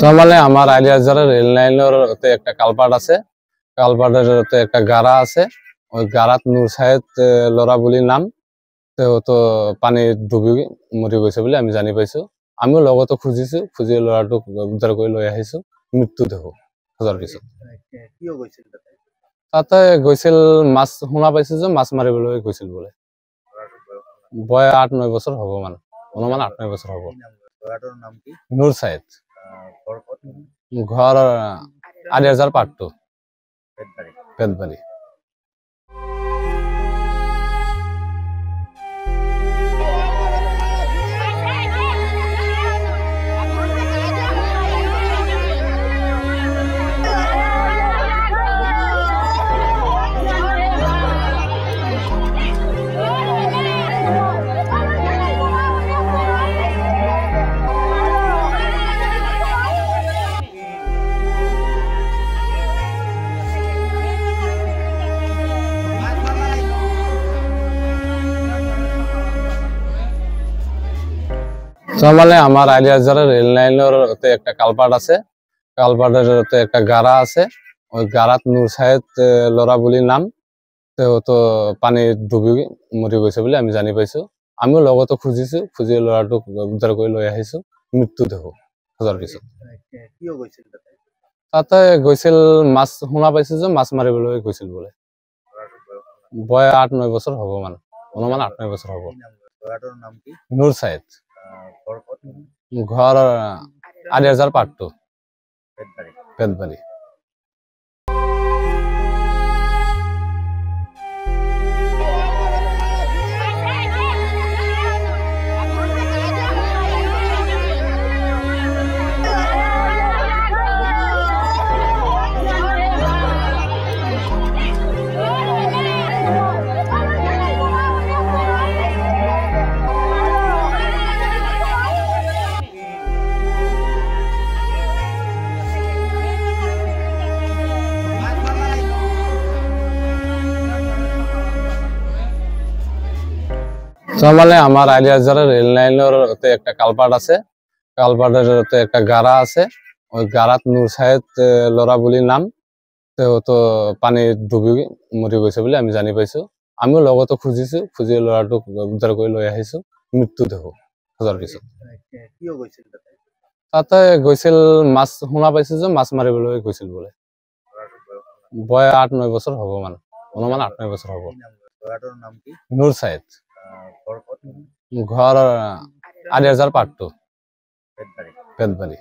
মানে আমার আলিয়ারজারের রেল লাইনের একটা কালপাট আছে, কালপাটের একটা গাড়া আছে। ওই গাড়াত নূর সাহেদ লরা বলি নাম। তো পানি ডুবি মরি গৈছে বলে আমি জানি পাইছো। আমিও লগতো খুঁজিছো, খুঁজি লৰাটোক উদ্ধাৰ কৰি লৈ আহিছো। মৃত্যু দেহ খোঁজাৰ পিছত তাতে গৈছিল মাছ, শুনা পাইছো যে মাছ মাৰিবলৈ গৈছিল বোলে। বয় 8-9 বছৰ হ'ব, মানে অনুমান 8-9 বছৰ হ'ব। নূৰ সাহেদ, ঘৰ আলিয়ারজার পাট্টু, পেদবাড়ি। মানে আমার আলিয়ারজারের রেল লাইনের একটা কালপাট আছে, কালপাটের একটা গাড়া আছে। ওই গাড়াত নূর সাহেদ লরা বলি নাম। তো পানি ডুবি মরি গৈছে বলে আমি জানি পাইছো। আমিও লগতো খুঁজিছো, খুঁজি লৰাটোক উদ্ধাৰ কৰি লৈ আহিছো। মৃত্যু দেহ খোঁজাৰ পিছত তাতে গৈছিল মাছ, শুনা পাইছো যে মাছ মাৰিবলৈ গৈছিল বোলে। বয় 8-9 বছৰ হ'ব, মানে অনুমান 8-9 বছৰ হ'ব। নূর সাহেদ, ঘর আলিয়ারজার পাট্টু, পেদবাড়ি। মানে আমার আলিয়ারজারের রেল লাইনের একটা কালপাট আছে, কালপাটের একটা গাড়া আছে। ওই গাড়াত নূর সাহেদ লরা বলি নাম। তো পানি ডুবি মরি গৈছে বলে আমি জানি পাইছো। আমিও লগতো খুঁজিছো, খুঁজি লৰাটোক উদ্ধাৰ কৰি লৈ আহিছো। মৃত্যু দেহ খোঁজাৰ পিছত তাতে গৈছিল মাছ, শুনা পাইছো যে মাছ মাৰিবলৈ গৈছিল বোলে। বয় 8-9 বছৰ হ'ব, মানে অনুমান 8-9 বছৰ হ'ব। নূৰ সাহেদ, ঘৰ আলিয়াৰজাৰ পাট্টু, পেদবাড়ি।